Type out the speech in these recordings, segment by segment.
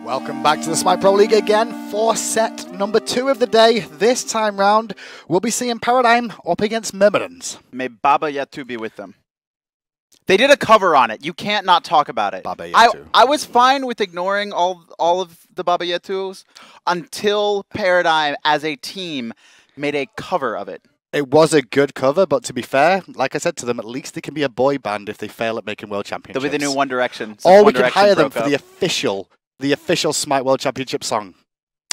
Welcome back to the Smite Pro League again for set number 2 of the day. This time round, we'll be seeing Paradigm up against Myrmidons. May Baba Yatu be with them. They did a cover on it. You can't not talk about it. Baba Yatu. I was fine with ignoring all of the Baba Yatus until Paradigm as a team made a cover of it. It was a good cover, but to be fair, like I said to them, at least they can be a boy band if they fail at making World Championships. They'll be the new One Direction. Or we can hire them for the official Smite World Championship song.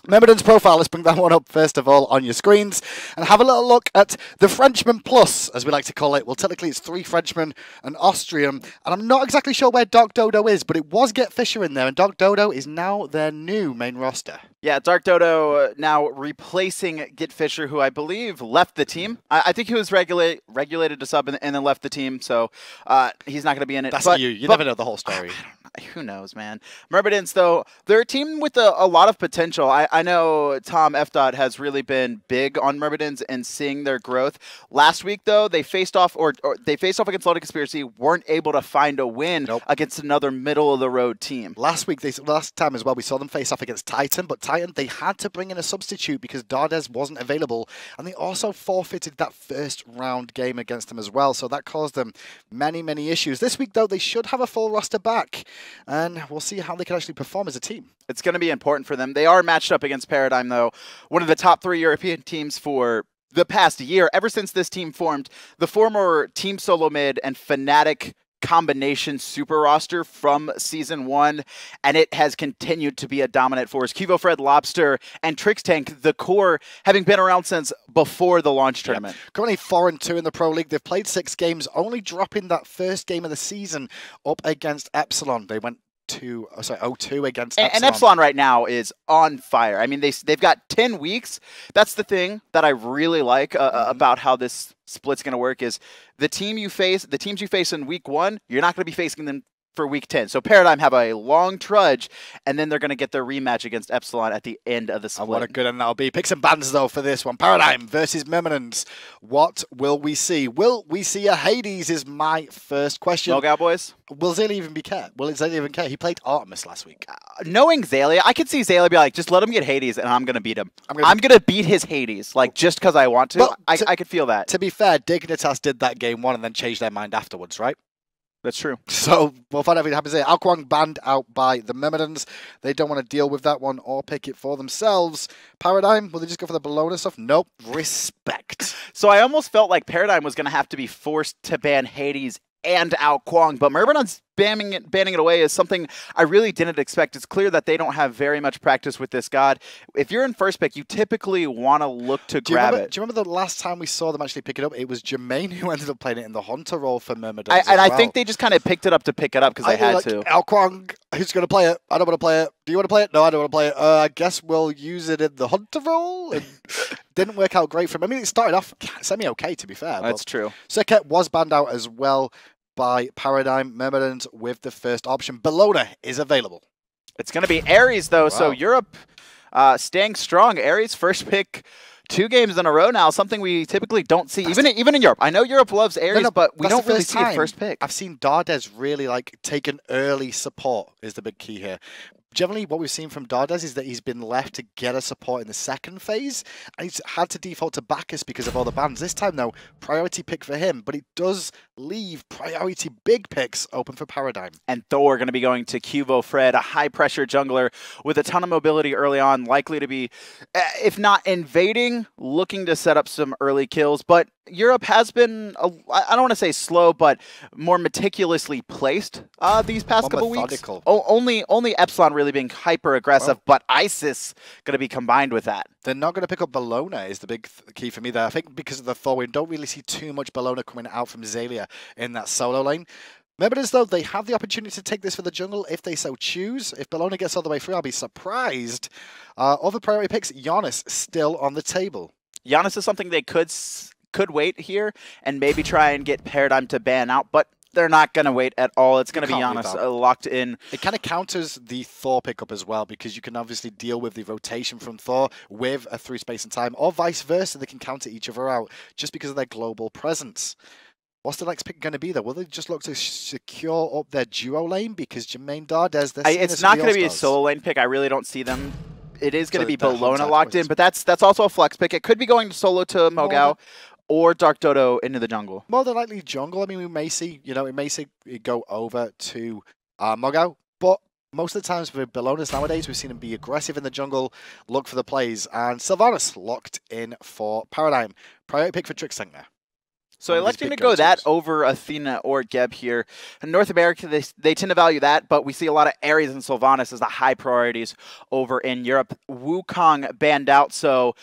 Myrmidons profile, let's bring that one up first of all on your screens and have a little look at the Frenchman Plus, as we like to call it. Well, technically it's 3 Frenchmen, an Austrian, and I'm not exactly sure where Dark Dodo is, but it was Get Fisher in there, and Dark Dodo is now their new main roster. Yeah, Dark Dodo now replacing Get Fisher, who I believe left the team. I think he was regulated to sub and then left the team, so he's not going to be in it. That's you never know the whole story. Who knows, man. Myrmidons, though, they're a team with a lot of potential. I know Tom F. has really been big on Myrmidons and seeing their growth. Last week, though, they faced off against Loaded Conspiracy, weren't able to find a win against another middle-of-the-road team. Last time as well, we saw them face off against Titan, but Titan, they had to bring in a substitute because Dardes wasn't available, and they also forfeited that first round game against them as well, so that caused them many, many issues. This week, though, they should have a full roster back, and we'll see how they can actually perform as a team. It's going to be important for them. They are matched up against Paradigm, though, one of the top 3 European teams for the past year. Ever since this team formed, the former Team Solo Mid and Fnatic combination super roster from Season 1, and it has continued to be a dominant force. Kivo Fred, Lobster, and Trix Tank, the core, having been around since before the launch tournament. Currently 4-2 in the Pro League. They've played 6 games, only dropping that first game of the season up against Epsilon. They went 0-2 against Epsilon. And Epsilon right now is on fire. I mean, they've got 10 weeks. That's the thing that I really like about how this split's going to work is the teams you face in week 1, you're not going to be facing them for week 10. So Paradigm have a long trudge, and then they're going to get their rematch against Epsilon at the end of the split. What a good end that'll be. Pick some bands, though, for this one. Paradigm versus Myrmidons. What will we see? Will we see a hi-rez is my first question. Logout boys? Will Zayla even be care? Will Zayla even care? He played Artemis last week. Knowing Zayla, I could see Zayla be like, just let him get hi-rez, and I'm going to beat him. I'm going to beat his hi-rez, like, just because I want to. But I could feel that. To be fair, Dignitas did that game 1 and then changed their mind afterwards, right? That's true. So we'll find out if it happens here. Alquang banned out by the Myrmidons. They don't want to deal with that one or pick it for themselves. Paradigm, will they just go for the Bellona stuff? Nope. Respect. So I almost felt like Paradigm was going to have to be forced to ban hi-rez and Alquang, but Myrmidons banning it away is something I really didn't expect. It's clear that they don't have very much practice with this god. If you're in first pick, you typically want to look to grab it. Do you remember the last time we saw them actually pick it up? It was Jermaine who ended up playing it in the Hunter role for Myrmidons. I think they just kind of picked it up to pick it up because they had to. Alquang, who's going to play it? I don't want to play it. Do you want to play it? No, I don't want to play it. I guess we'll use it in the Hunter role. And didn't work out great for him. I mean, it started off semi-okay, to be fair. That's true. Seket was banned out as well by Paradigm. Myrmidons with the first option. Bellona is available. It's going to be hi-rez, though, so Europe staying strong. hi-rez first pick 2 games in a row now, something we typically don't see, even in Europe. I know Europe loves hi-rez, but we don't really see a first pick. I've seen Dardes really take an early support is the big key here. Generally, what we've seen from Dardes is that he's been left to get a support in the second phase, and he's had to default to Bacchus because of all the bans. This time, though, priority pick for him, but it does leave priority big picks open for Paradigm. And Thor going to be going to Kivo Fred, a high-pressure jungler with a ton of mobility early on, likely to be, if not invading, looking to set up some early kills, but Europe has been, I don't want to say slow, but more meticulously placed these past couple weeks. Only Epsilon really being hyper-aggressive, but Isis going to be combined with that. They're not going to pick up Bellona is the big key for me there. I think because of the Thor, we don't really see too much Bellona coming out from Zalia in that solo lane. Myrmidons, though, they have the opportunity to take this for the jungle if they so choose. If Bellona gets all the way through, I'll be surprised. Other priority picks, Janus still on the table. Janus is something they could wait here and maybe try and get Paradigm to ban out, but they're not going to wait at all. It's going to be Janus locked in. It kind of counters the Thor pickup as well, because you can obviously deal with the rotation from Thor with a 3 space and time, or vice versa. They can counter each other out just because of their global presence. What's the next pick going to be, though? Will they just look to secure up their duo lane? Because Jermaine Dardes, it's not going to be a solo lane pick. I really don't see them. It is going to be Bellona locked in, but that's also a flex pick. It could be going to solo to Mogao or Dark Dodo into the jungle. More than likely jungle. I mean, we may see, we may see it go over to Mogao, but most of the times with Bellonas nowadays, we've seen him be aggressive in the jungle, look for the plays, and Sylvanus locked in for Paradigm. Priority pick for Xbalanque there. So I elected to go that over Athena or Geb here. In North America, they tend to value that, but we see a lot of Ares and Sylvanus as the high priorities over in Europe. Wukong banned out, so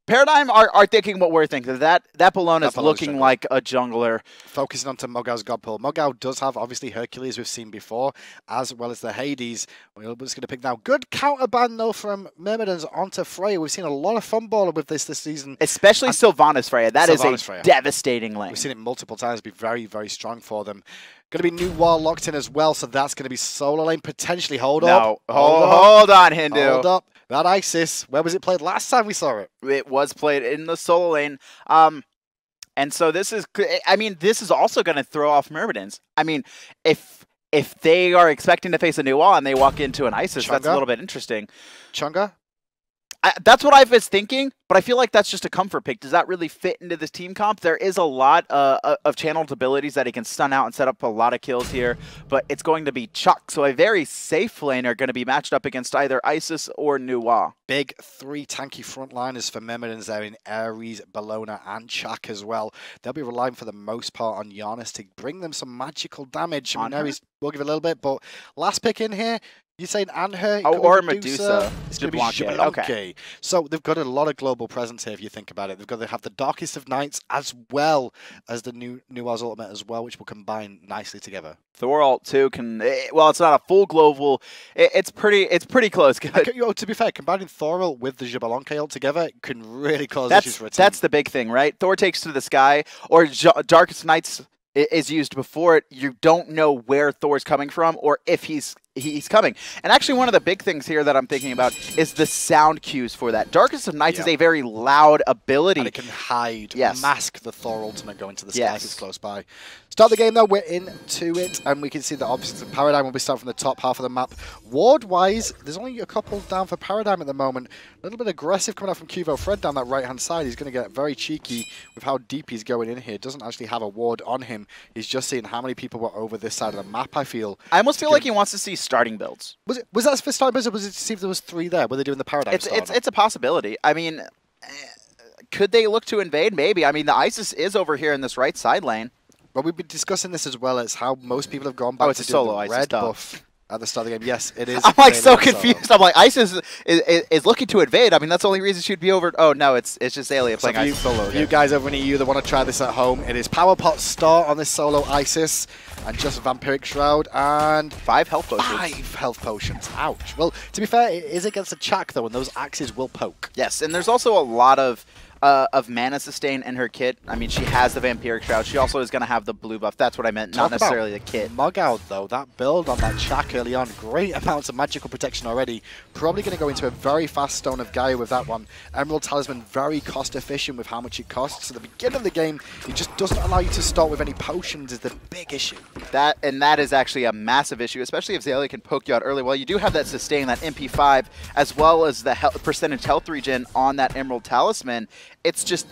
Paradigm are thinking what we're thinking. That Bellona's looking like a jungler. Focusing onto Mogao's God Pull. Mogao does have, obviously, Hercules we've seen before, as well as the Hades. We're just going to pick now. Good counter ban, though, from Myrmidons onto Freya. We've seen a lot of fun baller with this season. Especially Sylvanus Freya. That is a devastating lane. We've seen it multiple times be very, very strong for them. Going to be new wall locked in as well, so that's going to be solo lane. Potentially, hold up. Hold on, Hindu. Hold up. That Isis, where was it played last time we saw it? It was played in the solo lane. And so this is, this is also going to throw off Myrmidons. I mean, if they are expecting to face a new wall and they walk into an Isis, that's a little bit interesting. Chunga? That's what I was thinking, but I feel like that's just a comfort pick. Does that really fit into this team comp? There is a lot of channeled abilities that he can stun out and set up a lot of kills here, but it's going to be Chaac, so a very safe laner going to be matched up against either Isis or Nuwa. Big 3 tanky frontliners for Myrmidons there in Ares, Bellona, and Chaac as well. They'll be relying for the most part on Janus to bring them some magical damage. I know we'll give it a little bit, but last pick in here, you're saying Anher? Or Medusa. It's going to be Xbalanque. Okay. So they've got a lot of global presence here if you think about it. They've got to have the Darkest of Nights as well as the Nuwa's Ultimate as well, which will combine nicely together. Thor ult too can, well, it's not a full global. It's pretty close. To be fair, combining Thor ult with the Xbalanque ult together can really cause issues for a team. That's the big thing, right? Thor takes to the sky, or Darkest of Nights is used before it. You don't know where Thor's coming from or if he's coming. And actually one of the big things here that I'm thinking about is the sound cues for that. Darkest of Nights is a very loud ability. And it can hide, mask the Thor ultimate going to the sky if it's close by. Start the game though, we're into it, and we can see the opposites of Paradigm when we start from the top half of the map. Ward-wise, there's only a couple down for Paradigm at the moment. A little bit aggressive coming out from Cuvo. Fred down that right-hand side. He's going to get very cheeky with how deep he's going in here. Doesn't actually have a ward on him. He's just seeing how many people were over this side of the map, I feel. I almost feel like he wants to see starting builds. Was that for starting builds, or was it to see if there was 3 there? Were they doing the Paradigm It's a possibility. I mean, could they look to invade? Maybe. I mean, the Isis is over here in this right side lane. Well, we've been discussing this as well as how most people have gone back to solo the red buff at the start of the game. Yes, it is. I'm like so confused. I'm like, Isis is looking to invade. I mean, that's the only reason she'd be over. Oh no, it's just Aelia playing Isis solo. You guys over in EU that want to try this at home, it is Power Pot Star on this solo Isis, and just Vampiric Shroud and 5 health potions. 5 health potions. Ouch. Well, to be fair, it is against a Chaac though, and those axes will poke. Yes, and there's also a lot of mana sustain in her kit. I mean, she has the Vampiric Shroud. She also is going to have the blue buff. That's what I meant, not necessarily the kit. Mogao, though, that build on that Chaac early on, great amounts of magical protection already. Probably going to go into a very fast Stone of Gaia with that one. Emerald Talisman, very cost efficient with how much it costs. At the beginning of the game, it just doesn't allow you to start with any potions is the big issue. That is actually a massive issue, especially if Xbalanque can poke you out early. Well, you do have that sustain, that MP5, as well as the percentage health regen on that Emerald Talisman. It's just,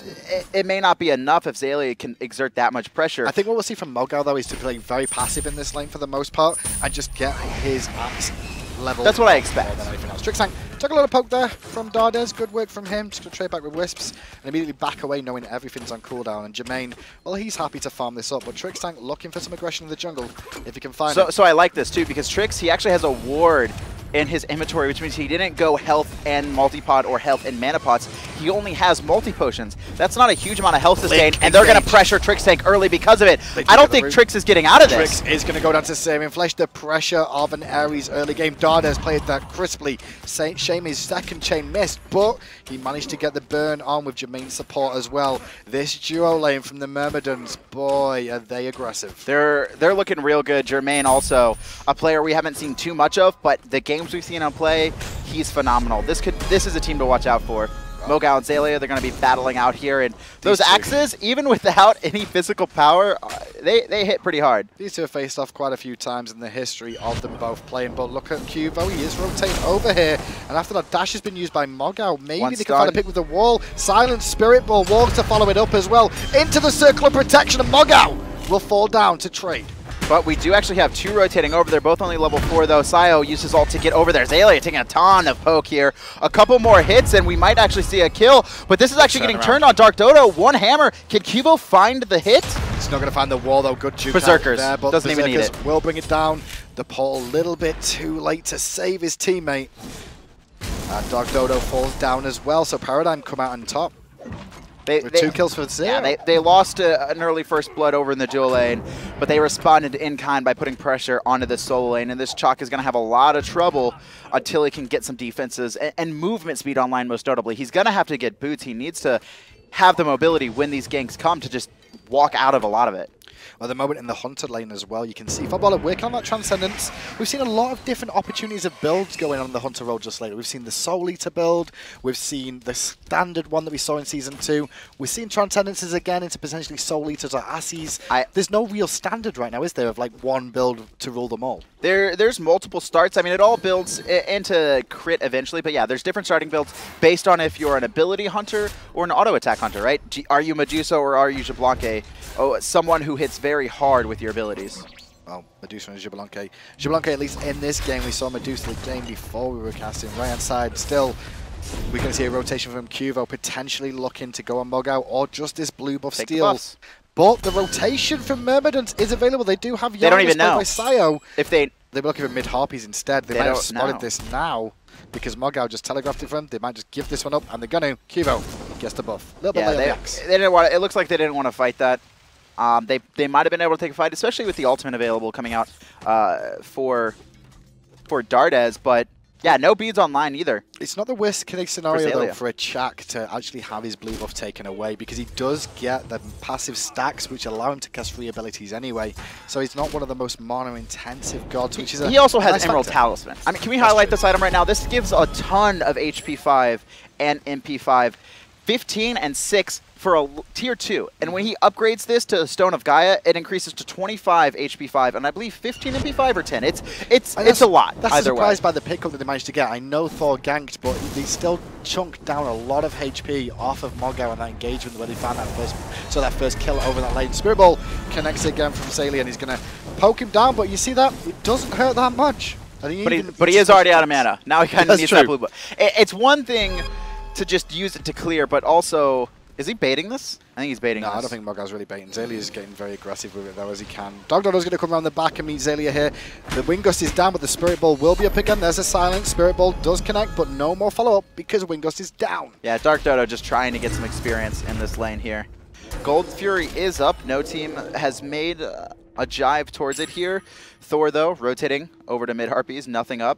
it may not be enough if Xbalanque can exert that much pressure. I think what we'll see from Mogao, though, is to play very passive in this lane for the most part and just get his axe level. That's what I expect. Than anything else. Xbalanque took a little poke there from Dardes. Good work from him. Just going to trade back with Wisps and immediately back away knowing everything's on cooldown. And Jermaine, well, he's happy to farm this up, but Xbalanque looking for some aggression in the jungle if he can find it. So I like this, too, because Trix, he actually has a ward in his inventory, which means he didn't go health and multi-pod or health and mana pots. He only has multi-potions. That's not a huge amount of health sustain, and they're going to pressure Trix tank early because of it. I don't think Trix is getting out of this. Trix is going to go down to Saving Flesh. The pressure of an Ares early game. Dardes played that crisply. Shame his second chain missed, but he managed to get the burn on with Jermaine's support as well. This duo lane from the Myrmidons, boy, are they aggressive. They're looking real good. Jermaine also a player we haven't seen too much of, but the games we've seen him play, he's phenomenal. This is a team to watch out for. Mogao and Xalia, they're going to be battling out here. And those axes, even without any physical power, they hit pretty hard. These two have faced off quite a few times in the history of them both playing, but look at Cuvo, he is rotating over here. And after that dash has been used by Mogao, maybe they can find a pick with the wall. Silent Spirit Ball, Wall to follow it up as well. Into the circle of protection, and Mogao will fall down to trade. But we do actually have two rotating over. They're both only level 4, though. Sayo uses ult to get over there. Xalia taking a ton of poke here. A couple more hits, and we might actually see a kill. But this is actually getting turned on Dark Dodo. One hammer. Can Cubo find the hit? He's not going to find the wall, though. Good juke Berserkers. There, but doesn't even need it. Will bring it down. The Paul a little bit too late to save his teammate. And Dark Dodo falls down as well, so Paradigm come out on top. With 2 kills for 0. Yeah, they lost an early first blood over in the dual lane, but they responded in kind by putting pressure onto the solo lane, and this Chaac is going to have a lot of trouble until he can get some defenses and movement speed online, most notably. He's going to have to get boots. He needs to have the mobility when these ganks come to just walk out of a lot of it. Well, the moment in the Hunter lane as well, you can see Footballer working on that Transcendence. We've seen a lot of different opportunities of builds going on the Hunter role just lately. We've seen the Soul Eater build, we've seen the standard one that we saw in Season 2. We're seeing Transcendences again into potentially Soul Eaters or Assis. There's no real standard right now, is there, of like one build to rule them all? There's multiple starts. I mean, it all builds into crit eventually, but yeah, there's different starting builds based on if you're an ability hunter or an auto attack hunter, right? Are you Medusa or are you Xbalanque? Oh, someone who hits very hard with your abilities. Well, Medusa and Xbalanque. Xbalanque, at least in this game, we saw Medusa the game before we were casting. Right hand side, still, we're going to see a rotation from Cuvo, potentially looking to go on Mogao or just this blue buff steal. But the rotation from Myrmidons is available. They do have Janus. They don't even know. By Sayo. If they were looking for mid Harpies instead. They might have spotted this now because Mogao just telegraphed it for them. They might just give this one up, and they're going to. Cuvo gets the buff. A little bit later. They didn't want. It looks like they didn't want to fight that. They might have been able to take a fight, especially with the ultimate available coming out for Dardes, but yeah, no beads online either. It's not the worst case scenario though for a Chaac to actually have his blue buff taken away, because he does get the passive stacks which allow him to cast free abilities anyway. So he's not one of the most mana intensive gods, which is he also has Emerald Talisman. I mean, can we highlight this item right now? This gives a ton of HP 5 and MP 5, 15 and 6 for a tier 2, and when he upgrades this to Stone of Gaia, it increases to 25 HP 5, and I believe 15 MP 5 or 10. It's a lot. That's a surprise by the pickup that they managed to get. I know Thor ganked, but they still chunked down a lot of HP off of Mogao and that engagement where they found that first kill over that lane. Spirit Ball connects again from Xalia, and he's going to poke him down, but you see that? It doesn't hurt that much. But he is already out of mana. Now he kind of needs that blue buff. It's one thing to just use it to clear, but also... Is he baiting this? I think he's baiting this. No, I don't think Mogao's really baiting. Xalia is getting very aggressive with it though as he can. Dark Dodo's going to come around the back and meet Xalia here. The Wind Gust is down, but the Spirit Ball will be up again. There's a silence. Spirit Ball does connect, but no more follow-up because Wind Gust is down. Yeah, Dark Dodo just trying to get some experience in this lane here. Gold Fury is up. No team has made a jive towards it here. Thor, though, rotating over to mid Harpies. Nothing up.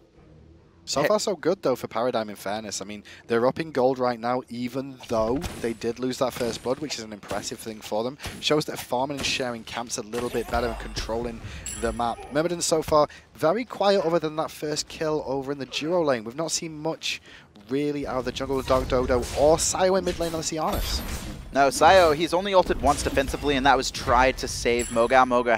So far, so good, though, for Paradigm, in fairness. I mean, they're up in gold right now, even though they did lose that first blood, which is an impressive thing for them. Shows that farming and sharing camps a little bit better and controlling the map. Myrmidons so far, very quiet other than that first kill over in the duo lane. We've not seen much, really, out of the jungle of Dark Dodo or Sayo in mid lane on the Janus. No, Sayo, he's only ulted once defensively, and that was tried to save Mogao. Mogao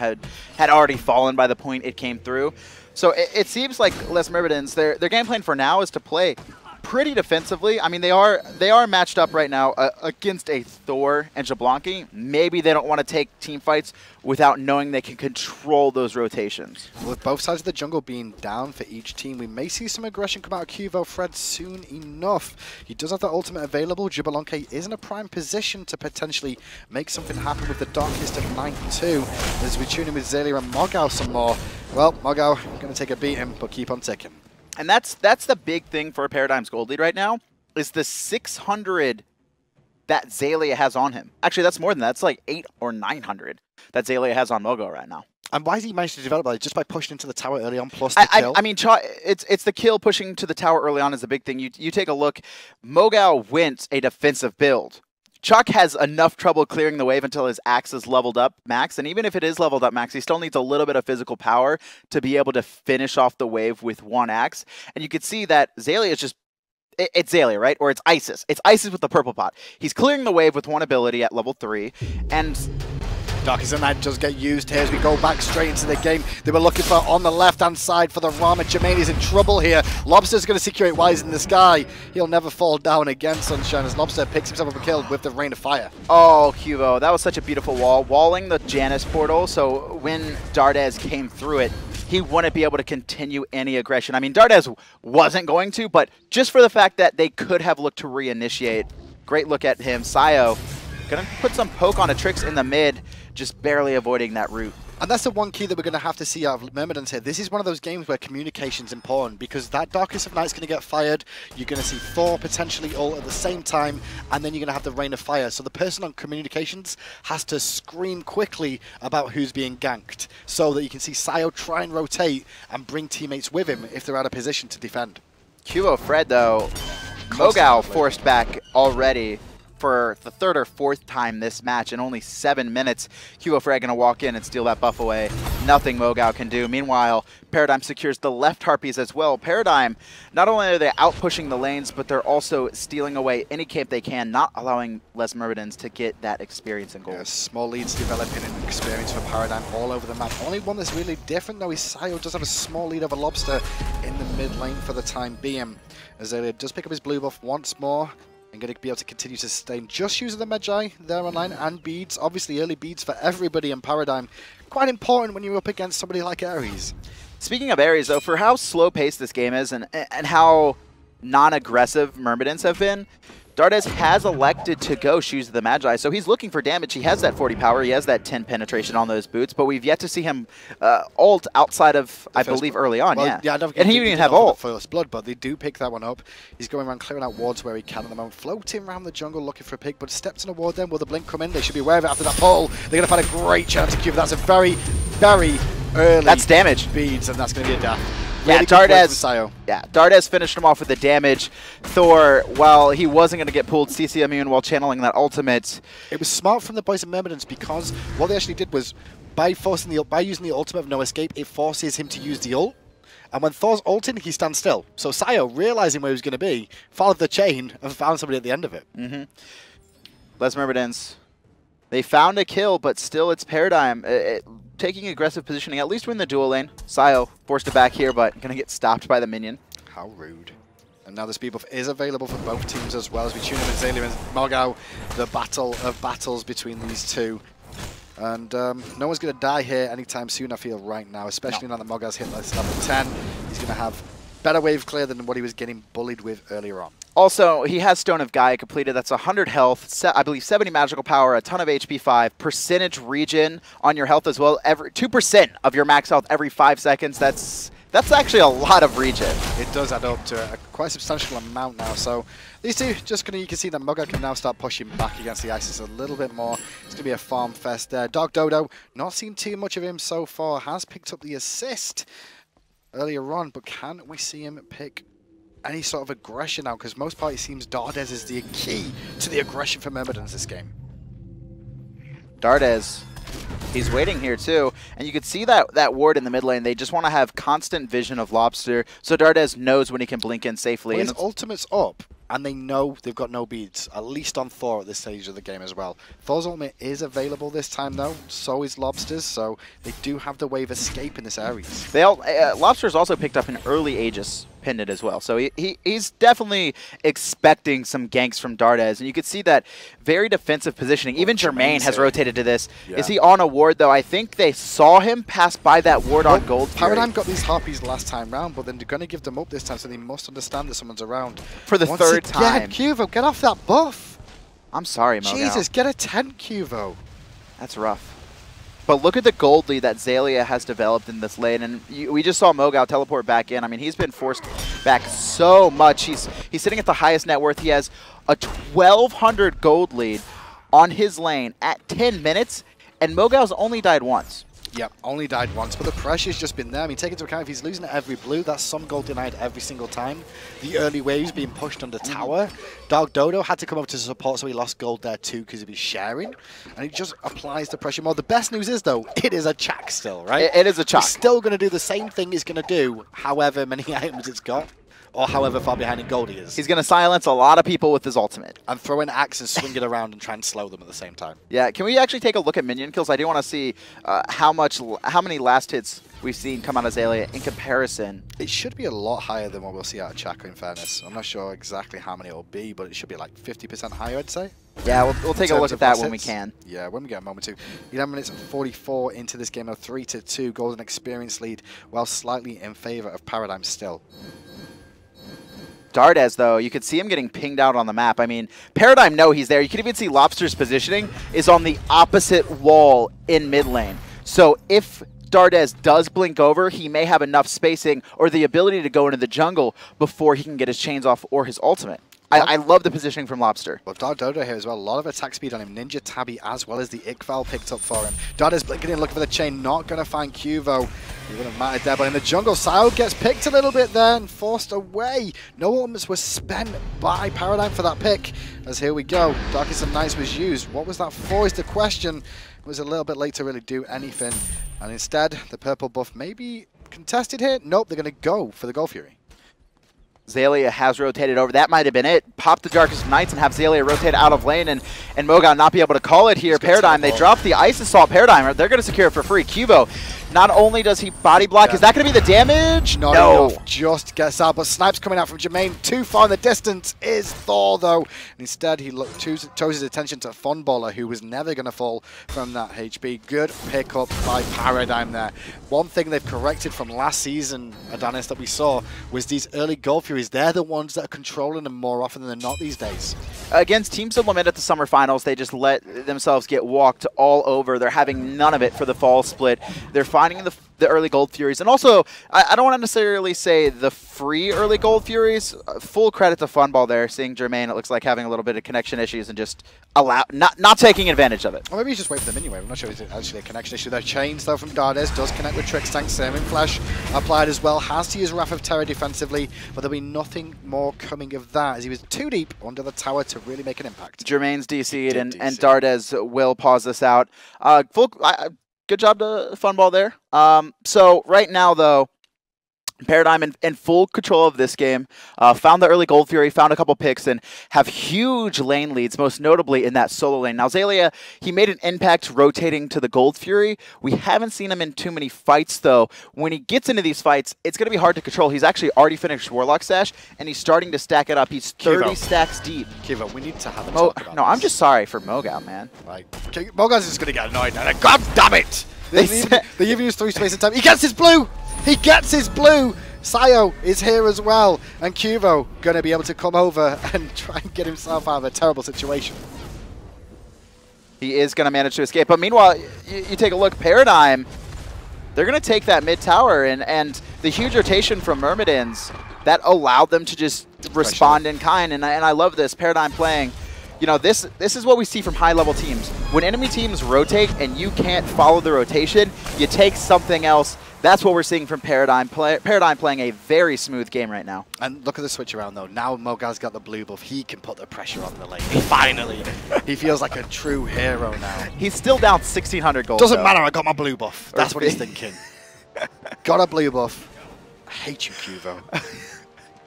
had already fallen by the point it came through. So it seems like Les Myrmidons, their game plan for now is to play pretty defensively. I mean, they are matched up right now against a Thor and Xbalanque. Maybe they don't want to take team fights without knowing they can control those rotations. With both sides of the jungle being down for each team, we may see some aggression come out of Cuvo Fred soon enough. He does have the ultimate available. Xbalanque is in a prime position to potentially make something happen with the Darkest of Night too. As we tune in with Xalia and Mogao some more. Well, Mogao going to take a beating, but keep on ticking. And that's the big thing for Paradigm's gold lead right now, is the 600 that Xalia has on him. Actually, that's more than that. It's like 800 or 900 that Xalia has on Mogao right now. And why has he managed to develop that? Just by pushing into the tower early on, plus the kill? I mean, it's the kill pushing to the tower early on is the big thing. You take a look. Mogao went a defensive build. Chaac has enough trouble clearing the wave until his axe is leveled up max, and even if it is leveled up max, he still needs a little bit of physical power to be able to finish off the wave with one axe. And you can see that Xalia is just it's Xalia, right? Or it's Isis. It's Isis with the purple pot. He's clearing the wave with one ability at level 3, and Darkest of Night does get used here as we go back straight into the game. They were looking for on the left-hand side for the Rama. Jermaine is in trouble here. Lobster's going to secure it while he's in the sky. He'll never fall down again, Sunshine, as Lobster picks himself up a kill with the Rain of Fire. Oh, Cubo, that was such a beautiful wall. Walling the Janus portal, so when Dardes came through it, he wouldn't be able to continue any aggression. I mean, Dardes wasn't going to, but just for the fact that they could have looked to reinitiate. Great look at him. Sayo going to put some poke on a Trix in the mid, just barely avoiding that route. And that's the one key that we're going to have to see out of Myrmidons here. This is one of those games where communication's important, because that Darkest of Night's going to get fired. You're going to see Thor potentially ult at the same time, and then you're going to have the Rain of Fire. So the person on communications has to scream quickly about who's being ganked, so that you can see Sayo try and rotate and bring teammates with him if they're out of position to defend. Cubo Fred, though, Mogao forced back already for the 3rd or 4th time this match in only 7 minutes. Cubo Fred going to walk in and steal that buff away. Nothing Mogao can do. Meanwhile, Paradigm secures the left Harpies as well. Paradigm, not only are they out-pushing the lanes, but they're also stealing away any cape they can, not allowing Les Myrmidons to get that experience and gold. Yeah, small leads developing in experience for Paradigm all over the map. Only one that's really different, though, is Sayo does have a small lead over Lobster in the mid lane for the time being. Azalea does pick up his blue buff once more, and going to be able to continue to sustain just using the Magi there online, and beads. Obviously early beads for everybody in Paradigm. Quite important when you're up against somebody like Ares. Speaking of Ares, though, for how slow-paced this game is and how non-aggressive Myrmidons have been, Dardes has elected to go Shoes of the Magi, so he's looking for damage. He has that 40 power, he has that 10 penetration on those boots, but we've yet to see him ult outside of, I believe, early on. Well, yeah, I don't and he didn't even have ult. First blood, but they do pick that one up. He's going around clearing out wards where he can at the moment, floating around the jungle looking for a pick, but steps on a ward then. Will the blink come in? They should be aware of it after that pull. They're going to find a great chance to cube. That's a very, very early That's damage. Beads, and that's going to be a death. Yeah, Really Dardes finished him off with the damage. Thor, while he wasn't going to get pulled CC immune while channeling that ultimate. It was smart from the boys of Myrmidons, because what they actually did was, by using the ultimate of no escape, it forces him to use the ult. And when Thor's ulting, he stands still. So Sayo, realizing where he was going to be, followed the chain and found somebody at the end of it. Les Myrmidons, they found a kill, but still it's Paradigm. Taking aggressive positioning, at least we're in the dual lane. Sayo forced it back here, but going to get stopped by the minion. How rude. And now the speed buff is available for both teams as well, as we tune in with Xalia and Mogao, the battle of battles between these two. And no one's going to die here anytime soon, I feel, right now, especially now that Mogao's hit level 10. He's going to have better wave clear than what he was getting bullied with earlier on. Also, he has Stone of Gaia completed. That's 100 health, I believe 70 magical power, a ton of HP 5, percentage regen on your health as well. 2% of your max health every 5 seconds. That's actually a lot of regen. It does add up to a quite substantial amount now. So these two, you can see that Mogao can now start pushing back against the Isis a little bit more. It's going to be a farm fest there. Dog Dodo, not seen too much of him so far, has picked up the assist earlier on, but can we see him pick any sort of aggression now? Because most part it seems Dardes is the key to the aggression for Myrmidons this game. Dardes, he's waiting here too, and you can see that ward in the mid lane. They just want to have constant vision of Lobster, so Dardes knows when he can blink in safely. Well, his ultimate's up, and they know they've got no beads, at least on Thor at this stage of the game as well. Thor's ultimate is available this time though, so is Lobster's, so they do have the wave escape in this Ares. Lobster's also picked up an early Aegis pendant as well, so he's definitely expecting some ganks from Dardes, and you can see that very defensive positioning. Even Jermaine has rotated to this. Yeah. Is he on a ward though? I think they saw him pass by that ward on Gold Fury. Paradigm got these Harpies last time round, but then they're going to give them up this time, so they must understand that someone's around. For the third time. Cuvo, get off that buff. I'm sorry, Mogao. Jesus, get a 10, Cuvo. That's rough. But look at the gold lead that Xalia has developed in this lane, and we just saw Mogao teleport back in. I mean, he's been forced back so much. He's sitting at the highest net worth. He has a 1,200 gold lead on his lane at 10 minutes, and Mogao's only died once. Yep, only died once, but the pressure's just been there. I mean, take into account if he's losing at every blue, that's some gold denied every single time. The early waves being pushed under tower. Dog Dodo had to come up to support, so he lost gold there too because he was sharing. And he just applies the pressure more. The best news is, though, it is a Chaac still, right? It is a Chaac. It's still going to do the same thing it's going to do, however many items it's got. or however far behind in gold he is. He's going to silence a lot of people with his ultimate. And throw an axe and swing it around and try and slow them at the same time. Yeah, can we actually take a look at minion kills? I do want to see how many last hits we've seen come out of Xbalanque in comparison. It should be a lot higher than what we'll see out of Chaac, in fairness. I'm not sure exactly how many it will be, but it should be like 50% higher, I'd say. Yeah, we'll take a look at that when we can. Yeah, when we get a moment to. 11 minutes and 44 into this game, a 3-2 golden experience lead, while slightly in favor of Paradigm still. Dardes, though, you could see him getting pinged out on the map. I mean, Paradigm, no, he's there. You can even see Lobster's positioning is on the opposite wall in mid lane. So if Dardes does blink over, he may have enough spacing or the ability to go into the jungle before he can get his chains off or his ultimate. I love the positioning from Lobster. Well, Dodo here as well. A lot of attack speed on him. Ninja Tabby as well as the Xbalanque picked up for him. Dardes blinking in, looking for the chain. Not going to find Cuvo. He would have mattered there, but in the jungle, Sio gets picked a little bit there and forced away. No ultimates were spent by Paradigm for that pick. As here we go. Darkest of Nights was used. What was that for is the question. It was a little bit late to really do anything. And instead, the purple buff may be contested here. Nope, they're going to go for the Gold Fury. Xbalanque has rotated over. That might have been it. Pop the Darkest of Nights and have Xbalanque rotate out of lane and Moga not be able to call it here. Paradigm, they drop the Ice Assault. Paradigm, they're going to secure it for free. Cubo, not only does he body block, is that going to be the damage? Not enough, just gets out, but Snipes coming out from Jermaine. Too far in the distance is Thor, though. And instead, he chose his attention to Funballer, who was never going to fall from that HP. Good pickup by Paradigm there. One thing they've corrected from last season, Adonis, that we saw, was these early Gold Furies. They're the ones that are controlling them more often than not these days. Against Team Sylvanus at the Summer Finals, they just let themselves get walked all over. They're having none of it for the fall split. They're finding the early Gold Furies. And also, I don't want to necessarily say the free early Gold Furies. Full credit to Funball there, seeing Jermaine, it looks like having a little bit of connection issues and just not taking advantage of it. Or maybe he's just waiting for them anyway. I'm not sure if it's actually a connection issue. Their chains, though, from Dardes does connect with Trick's Tank. Sermon Flash applied as well. Has to use Wrath of Terror defensively, but there'll be nothing more coming of that as he was too deep under the tower to really make an impact. Jermaine's DC'd and Dardes will pause this out. Good job to Funball there. So right now, though, Paradigm in full control of this game, found the early Gold Fury, found a couple picks, and have huge lane leads, most notably in that solo lane. Now, Xbalanque, he made an impact rotating to the Gold Fury. We haven't seen him in too many fights, though. When he gets into these fights, it's going to be hard to control. He's actually already finished Warlock Stash, and he's starting to stack it up. He's 30 stacks deep. Kiva, we need to have a talk about No, I'm just sorry for Mogout, man. Like, Mogout's just going to get annoyed now. God damn it! They even use 3 space in time. He gets his blue! He gets his blue! Sio is here as well, and Cuvo going to be able to come over and try and get himself out of a terrible situation. He is going to manage to escape, but meanwhile, you take a look, Paradigm, they're going to take that mid tower, and the huge rotation from Myrmidons, that allowed them to just respond in kind, and I love this, Paradigm playing. You know, this is what we see from high-level teams. When enemy teams rotate and you can't follow the rotation, you take something else. That's what we're seeing from Paradigm. Paradigm playing a very smooth game right now. And look at the switch around, though. Now Moga's got the blue buff. He can put the pressure on the lane. Finally. He feels like a true hero now. He's still down 1,600 gold. Doesn't matter, I got my blue buff. That's what he's thinking. Got a blue buff. I hate you, Cuvo.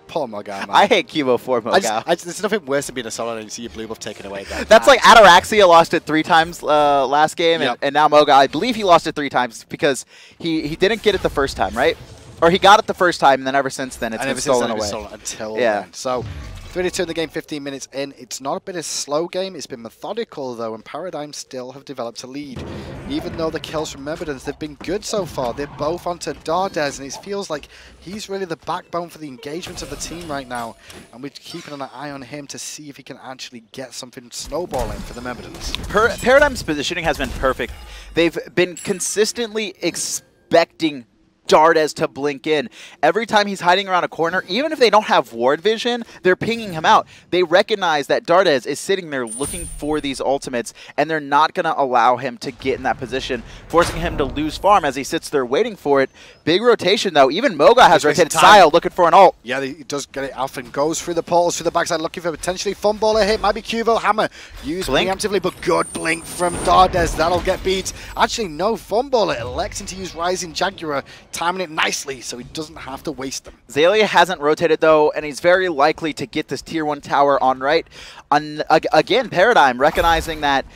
Poor Moga, man. I hate Cubo for Moga. There's nothing worse than being a solo and you see your blue buff taken away. That's like Ataraxia lost it 3 times last game, and now Moga, I believe he lost it 3 times because he didn't get it the first time, right? Or he got it the first time, and then ever since then it's been stolen away. Until then. So 32 in the game, 15 minutes in. It's not been a slow game. It's been methodical, though, and Paradigm still have developed a lead. Even though the kills from Myrmidons, they've been good so far. They're both onto Dardes, and it feels like he's really the backbone for the engagement of the team right now. And we're keeping an eye on him to see if he can actually get something snowballing for the Myrmidons. Paradigm's positioning has been perfect. They've been consistently expecting Dardes to blink in. Every time he's hiding around a corner, even if they don't have ward vision, they're pinging him out. They recognize that Dardes is sitting there looking for these ultimates, and they're not going to allow him to get in that position, forcing him to lose farm as he sits there waiting for it. Big rotation, though. Even Moga has rotated. Sio looking for an ult. Yeah, he does get it off and goes through the portals, through the backside, looking for potentially Funballer hit. Might be Cuvo Hammer. Used preemptively, but good blink from Dardes. That'll get beat. Actually, no Funballer electing to use Rising Jaguar. timing it nicely so he doesn't have to waste them. Xalia hasn't rotated, though, and he's very likely to get this Tier 1 tower on right. Again, Paradigm recognizing that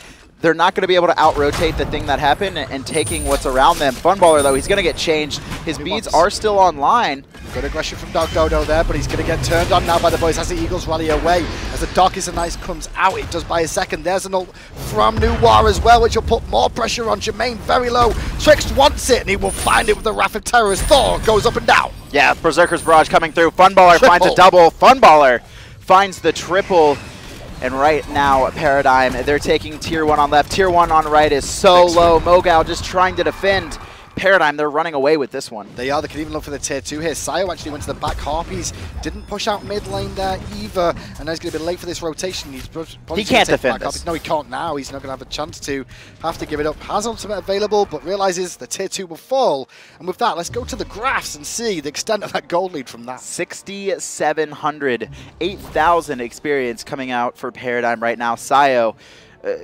they're not going to be able to out-rotate the thing that happened and taking what's around them. Funballer, though, he's going to get changed. His beads are still online. Good aggression from Dark Dodo there, but he's going to get turned on now by the boys as the Eagles rally away. As the Darkest and Nice comes out, it does by a second. There's an ult from Noir as well, which will put more pressure on Jermaine very low. Trix wants it, and he will find it with the Wrath of Terror as Thor goes up and down. Yeah, Berserker's Barrage coming through. Funballer finds a double. Funballer finds the triple. And right now, Paradigm, they're taking Tier 1 on left. Tier 1 on right is so low. Mogao just trying to defend. Paradigm, they're running away with this one. They are. They can even look for the Tier 2 here. Sayo actually went to the back. Harpies didn't push out mid lane there either. And now he's going to be late for this rotation. He can't defend this. No, he can't now. He's not going to have a chance to. Have to give it up. Has ultimate available, but realizes the Tier 2 will fall. And with that, let's go to the graphs and see the extent of that gold lead from that. 6,700, 8,000 experience coming out for Paradigm right now. Sayo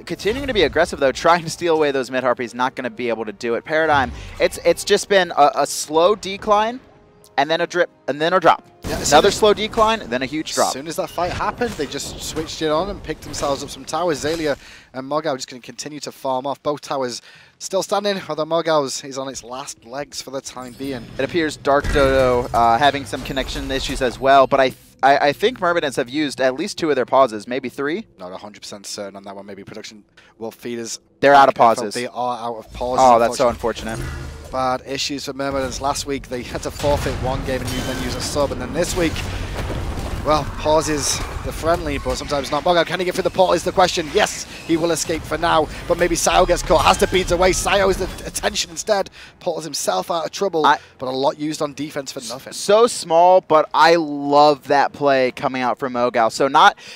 continuing to be aggressive, though, trying to steal away those mid harpies, not going to be able to do it. Paradigm, it's just been a slow decline, and then a drip, and then a drop. Yeah, another slow decline, and then a huge drop. As soon as that fight happened, they just switched it on and picked themselves up some towers. Xalia and Mogao just going to continue to farm off. Both towers still standing, although Mogao's is on its last legs for the time being. It appears Dark Dodo having some connection issues as well, but I think Myrmidons have used at least 2 of their pauses, maybe 3. Not 100% certain on that one. Maybe production will feed us. They're out of pauses. They are out of pauses. Oh, that's so unfortunate. Bad issues for Myrmidons. Last week they had to forfeit one game and then use a sub, and then this week, well, pauses the friendly, but sometimes not. Mogao, can he get through the portal is the question. Yes, he will escape for now, but maybe Sayo gets caught, has to beat away. Sayo is the attention instead, portals himself out of trouble, but a lot used on defense for nothing. So small, but I love that play coming out from Mogao. So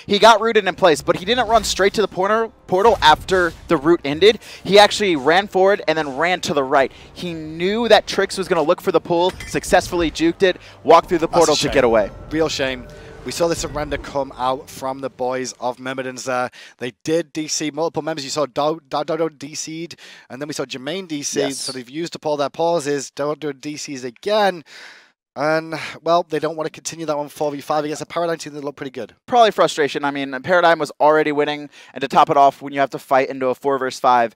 he got rooted in place, but he didn't run straight to the portal after the root ended. He actually ran forward and then ran to the right. He knew that Trix was going to look for the pull, successfully juked it, walked through the portal to get away. Real shame. We saw the surrender come out from the boys of Myrmidons there. They did DC multiple members. You saw Dodo DC'd, and then we saw Jermaine DC'd. Yes. So they've used up all their pauses. Dodo DC's again. And, well, they don't want to continue that one 4v5 against a Paradigm team that look pretty good. Probably frustration. I mean, Paradigm was already winning, and to top it off, when you have to fight into a 4 versus 5,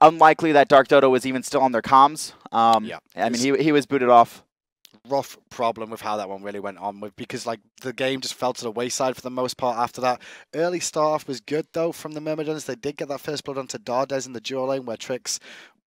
unlikely that Dark Dodo was even still on their comms. Yeah. I mean, he was booted off. Rough problem with how that one really went on because like the game just fell to the wayside for the most part after that. Early start off was good though from the Myrmidons. They did get that first blood onto Dardes in the dual lane where Trix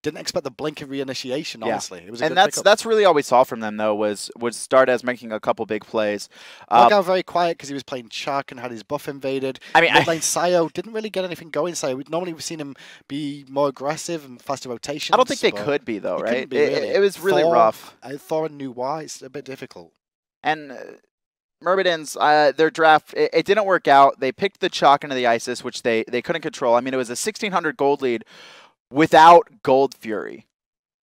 didn't expect the blink of reinitiation, honestly. It was a good pickup. That's really all we saw from them though was Dardes making a couple big plays. Mogao very quiet because he was playing Chaac and had his buff invaded. I mean, mid lane Sayo didn't really get anything going. Sayo, normally we've seen him be more aggressive and faster rotation. I don't think they could be though, right? Really. It was really rough. Thor and Noir, it's a bit difficult. And Myrmidons, their draft, it didn't work out. They picked the Chaac into the Isis, which they couldn't control. I mean, it was a 1,600 gold lead without Gold Fury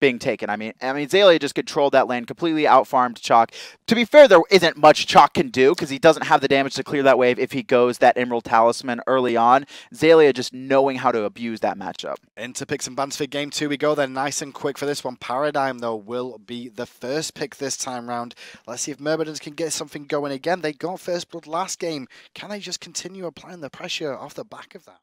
being taken. I mean, Xalia just controlled that lane, completely outfarmed Chaac. To be fair, there isn't much Chaac can do because he doesn't have the damage to clear that wave if he goes that Emerald Talisman early on. Xalia just knowing how to abuse that matchup. Into picks and bans for game 2 we go. They're nice and quick for this one. Paradigm, though, will be the first pick this time round. Let's see if Myrmidons can get something going again. They got first blood last game. Can they just continue applying the pressure off the back of that?